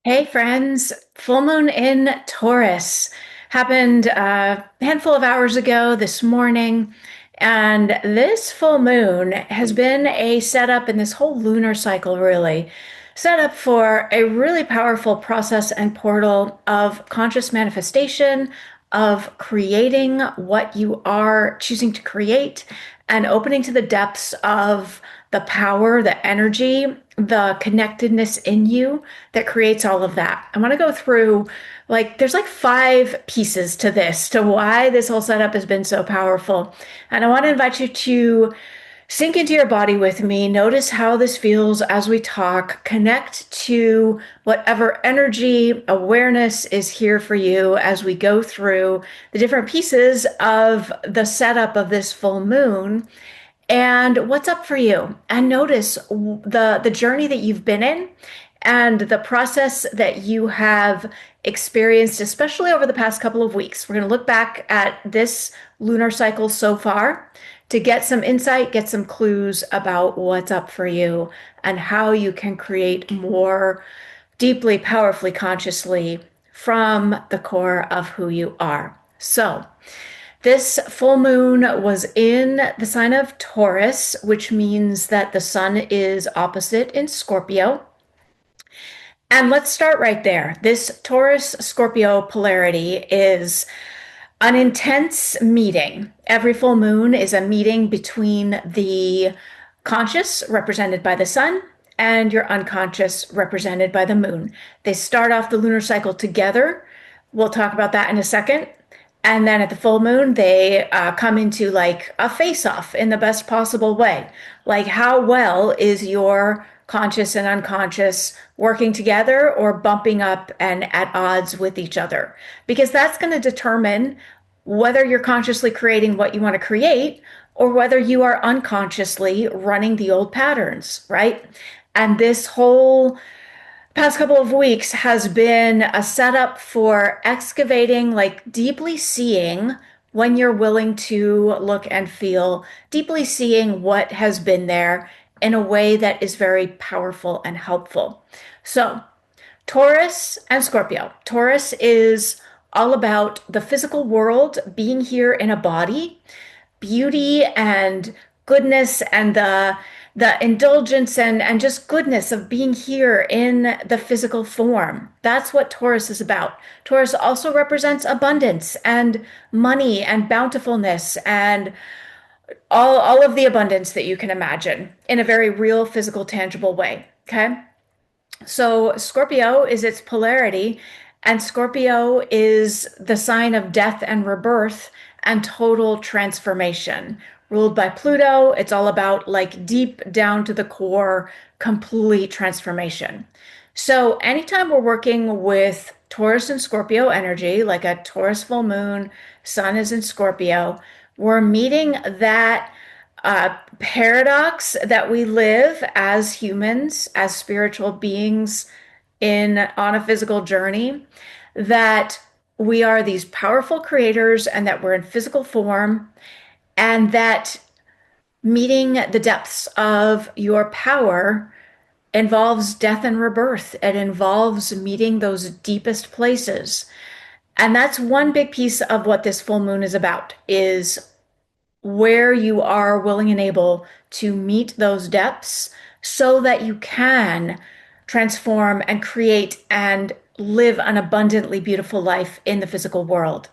Hey friends, full moon in Taurus happened a handful of hours ago this morning. And this full moon has been a setup in this whole lunar cycle, really, set up for a really powerful process and portal of conscious manifestation, of creating what you are choosing to create, and opening to the depths of the power, the energy, the connectedness in you that creates all of that. I want to go through there's like five pieces to this, to why this whole setup has been so powerful. And I want to invite you to sink into your body with me. Notice how this feels as we talk. Connect to whatever energy, awareness is here for you as we go through the different pieces of the setup of this full moon and what's up for you. And notice the journey that you've been in and the process that you have experienced, especially over the past couple of weeks. We're going to look back at this lunar cycle so far to get some insight, get some clues about what's up for you and how you can create more deeply, powerfully, consciously from the core of who you are. So, this full moon was in the sign of Taurus, which means that the sun is opposite in Scorpio. And let's start right there. This Taurus Scorpio polarity is an intense meeting. Every full moon is a meeting between the conscious, represented by the sun, and your unconscious, represented by the moon. They start off the lunar cycle together. We'll talk about that in a second. And then at the full moon, they come into like a face off in the best possible way. Like, how well is your conscious and unconscious working together or bumping up and at odds with each other? Because that's going to determine whether you're consciously creating what you want to create or whether you are unconsciously running the old patterns, right? And this whole past couple of weeks has been a setup for excavating, like deeply seeing when you're willing to look and feel, deeply seeing what has been there in a way that is very powerful and helpful. So, Taurus and Scorpio. Taurus is all about the physical world being here in a body, beauty and goodness and the indulgence and just goodness of being here in the physical form. That's what Taurus is about. Taurus also represents abundance and money and bountifulness and all of the abundance that you can imagine in a very real, physical, tangible way. Okay. So Scorpio is its polarity, and Scorpio is the sign of death and rebirth and total transformation. Ruled by Pluto, it's all about like deep down to the core, complete transformation. So anytime we're working with Taurus and Scorpio energy, like a Taurus full moon, sun is in Scorpio, we're meeting that paradox that we live as humans, as spiritual beings in on a physical journey, that we are these powerful creators and that we're in physical form, and that meeting the depths of your power involves death and rebirth. It involves meeting those deepest places. And that's one big piece of what this full moon is about, is where you are willing and able to meet those depths so that you can transform and create and live an abundantly beautiful life in the physical world.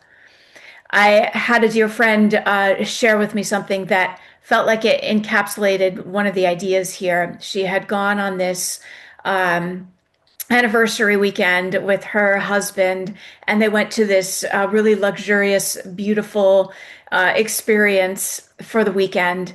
I had a dear friend share with me something that felt like it encapsulated one of the ideas here. She had gone on this anniversary weekend with her husband, and they went to this really luxurious, beautiful experience for the weekend.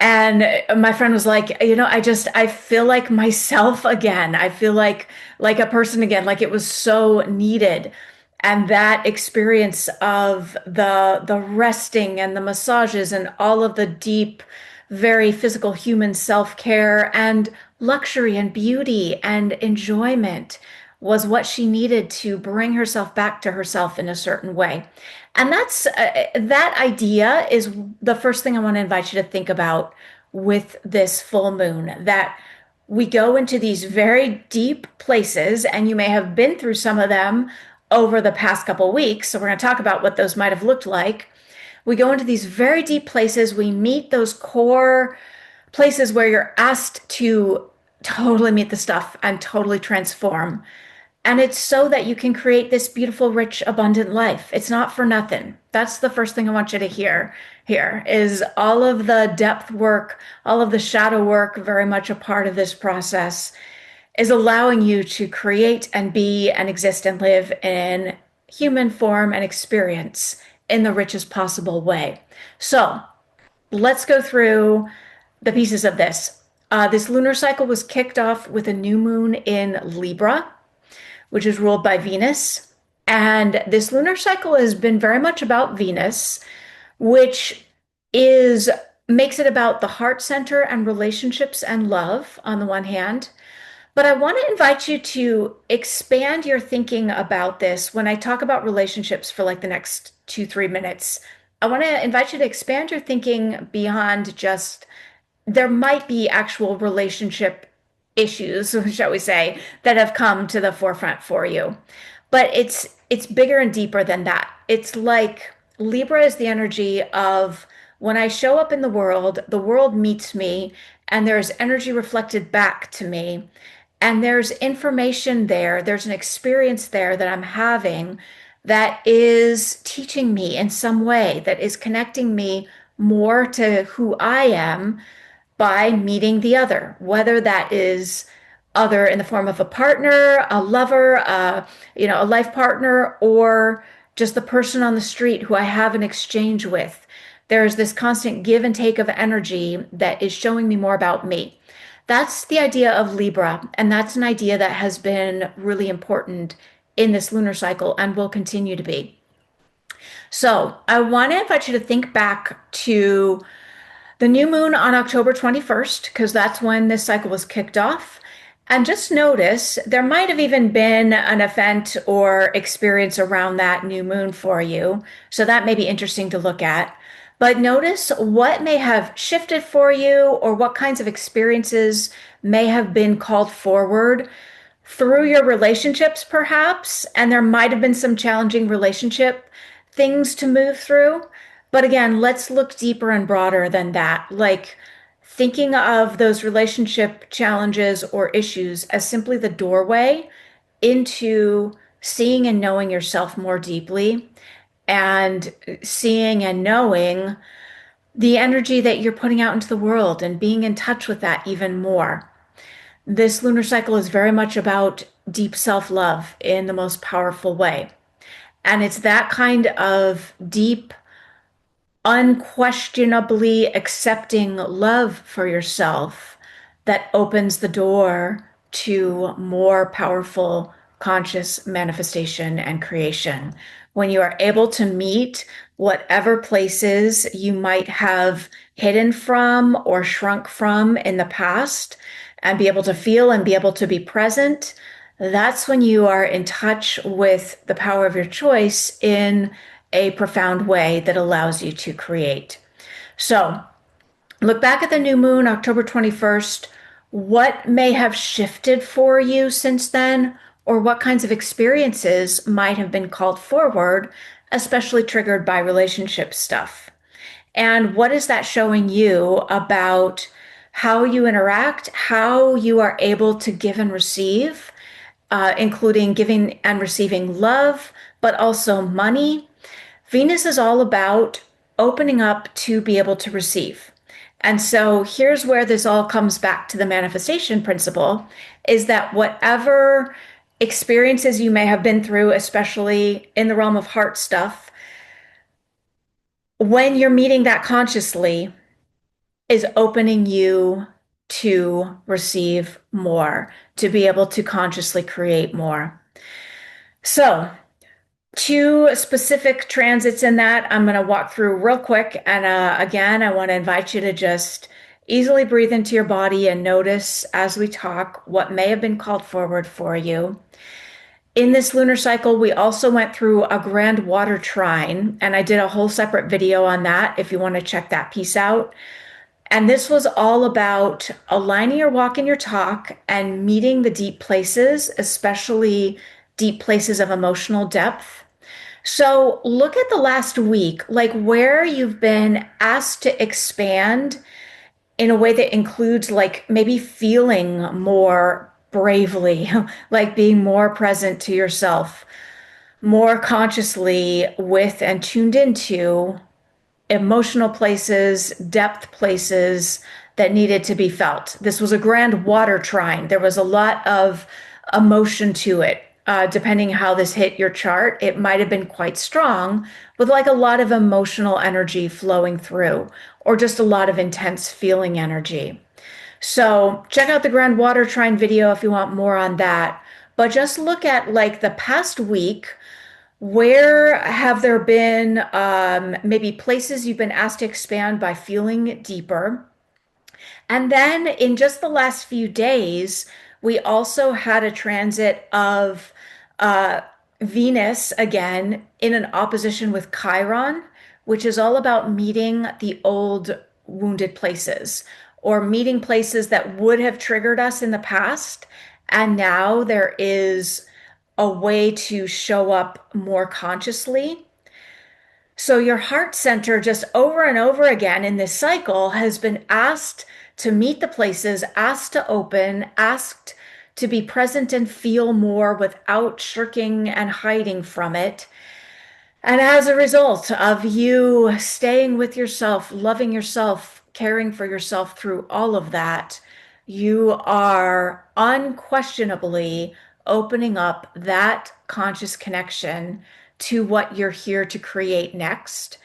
And my friend was like, I feel like myself again. I feel like a person again, like it was so needed. And that experience of the resting and the massages and all of the deep, very physical human self-care and luxury and beauty and enjoyment was what she needed to bring herself back to herself in a certain way. And that idea is the first thing I want to invite you to think about with this full moon, that we go into these very deep places, and you may have been through some of them over the past couple weeks. So we're going to talk about what those might have looked like. We go into these very deep places. We meet those core places where you're asked to totally meet the stuff and totally transform. And it's so that you can create this beautiful, rich, abundant life. It's not for nothing. That's the first thing I want you to hear here is all of the depth work, all of the shadow work, very much a part of this process, is allowing you to create and be and exist and live in human form and experience in the richest possible way. So let's go through the pieces of this. This lunar cycle was kicked off with a new moon in Libra, which is ruled by Venus. And this lunar cycle has been very much about Venus, which is makes it about the heart center and relationships and love on the one hand. But I want to invite you to expand your thinking about this when I talk about relationships for like the next 2, 3 minutes. I want to invite you to expand your thinking beyond just there might be actual relationship issues, shall we say, that have come to the forefront for you. But it's bigger and deeper than that. It's like Libra is the energy of when I show up in the world meets me, and there's energy reflected back to me. And there's information there, there's an experience there that I'm having that is teaching me in some way, that is connecting me more to who I am by meeting the other, whether that is other in the form of a partner, a lover, a life partner, or just the person on the street who I have an exchange with. There's this constant give and take of energy that is showing me more about me. That's the idea of Libra, and that's an idea that has been really important in this lunar cycle and will continue to be. So I want to invite you to think back to the new moon on October 21st, because that's when this cycle was kicked off. And just notice there might have even been an event or experience around that new moon for you. So that may be interesting to look at. But notice what may have shifted for you or what kinds of experiences may have been called forward through your relationships, perhaps. And there might have been some challenging relationship things to move through. But again, let's look deeper and broader than that. Like thinking of those relationship challenges or issues as simply the doorway into seeing and knowing yourself more deeply and seeing and knowing the energy that you're putting out into the world and being in touch with that even more. This lunar cycle is very much about deep self-love in the most powerful way. And it's that kind of deep, unquestionably accepting love for yourself that opens the door to more powerful conscious manifestation and creation. When you are able to meet whatever places you might have hidden from or shrunk from in the past and be able to feel and be able to be present, that's when you are in touch with the power of your choice in a profound way that allows you to create. So look back at the new moon, October 21st. What may have shifted for you since then, or what kinds of experiences might have been called forward, especially triggered by relationship stuff? And what is that showing you about how you interact, how you are able to give and receive, including giving and receiving love, but also money? Venus is all about opening up to be able to receive. And so here's where this all comes back to the manifestation principle, is that whatever experiences you may have been through, especially in the realm of heart stuff, when you're meeting that consciously, is opening you to receive more, to be able to consciously create more. So, two specific transits in that I'm going to walk through real quick. And again, I want to invite you to just easily breathe into your body and notice as we talk what may have been called forward for you. In this lunar cycle, we also went through a grand water trine, and I did a whole separate video on that if you want to check that piece out. And this was all about aligning your walk and your talk and meeting the deep places, especially deep places of emotional depth. So look at the last week, like where you've been asked to expand in a way that includes like maybe feeling more bravely, like being more present to yourself, more consciously with and tuned into emotional places, depth places that needed to be felt. This was a grand water trine. There was a lot of emotion to it. Depending how this hit your chart, it might have been quite strong, with like a lot of emotional energy flowing through, or just a lot of intense feeling energy. So check out the Grand Water Trine video if you want more on that. But just look at like the past week. Where have there been maybe places you've been asked to expand by feeling deeper? And then in just the last few days, we also had a transit of uh, Venus again in an opposition with Chiron, which is all about meeting the old wounded places or meeting places that would have triggered us in the past. And now there is a way to show up more consciously. So your heart center just over and over again in this cycle has been asked to meet the places, asked to open, asked to be present and feel more without shirking and hiding from it. And as a result of you staying with yourself, loving yourself, caring for yourself through all of that, you are unquestionably opening up that conscious connection to what you're here to create next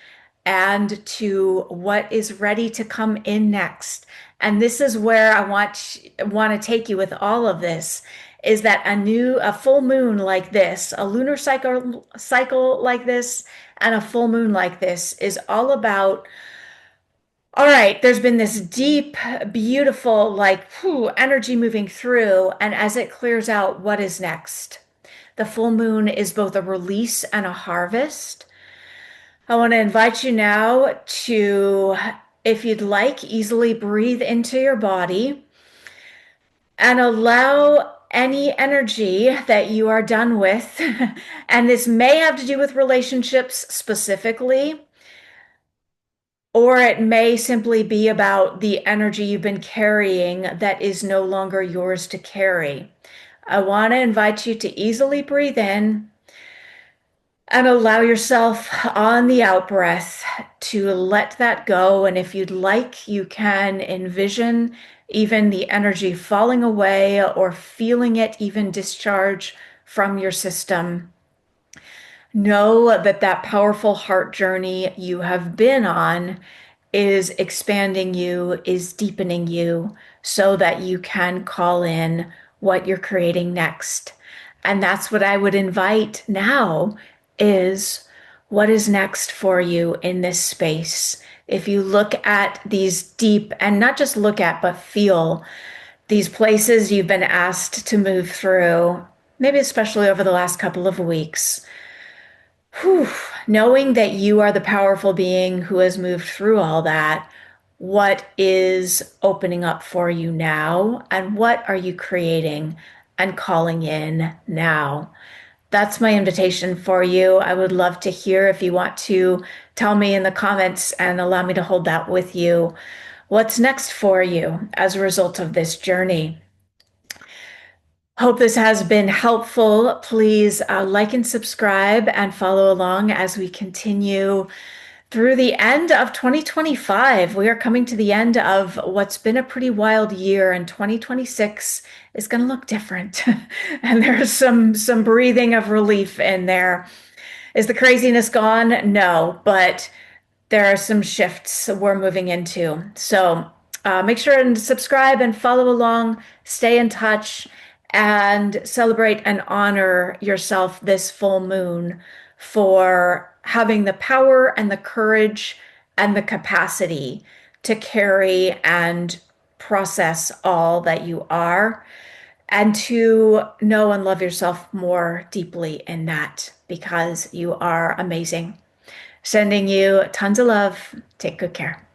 and to what is ready to come in next. And this is where I want to take you with all of this is that a full moon like this, a lunar cycle like this, and a full moon like this is all about, all right, there's been this deep, beautiful, like energy moving through, and as it clears out, what is next? The full moon is both a release and a harvest. I want to invite you now to, if you'd like, easily breathe into your body and allow any energy that you are done with. And this may have to do with relationships specifically, or it may simply be about the energy you've been carrying that is no longer yours to carry. I want to invite you to easily breathe in and allow yourself on the out breath to let that go. And if you'd like, you can envision even the energy falling away or feeling it even discharge from your system. Know that that powerful heart journey you have been on is expanding you, is deepening you so that you can call in what you're creating next. And that's what I would invite now is what is next for you in this space. If you look at these deep, and not just look at, but feel these places you've been asked to move through, maybe especially over the last couple of weeks, whew, knowing that you are the powerful being who has moved through all that, what is opening up for you now? And what are you creating and calling in now? That's my invitation for you. I would love to hear if you want to tell me in the comments and allow me to hold that with you. What's next for you as a result of this journey? Hope this has been helpful. Please like and subscribe and follow along as we continue through the end of 2025. We are coming to the end of what's been a pretty wild year, and 2026 is going to look different. And there's some breathing of relief in there. Is the craziness gone? No, but there are some shifts we're moving into. So make sure and subscribe and follow along, stay in touch, and celebrate and honor yourself this full moon for having the power and the courage and the capacity to carry and process all that you are and to know and love yourself more deeply in that because you are amazing. Sending you tons of love. Take good care.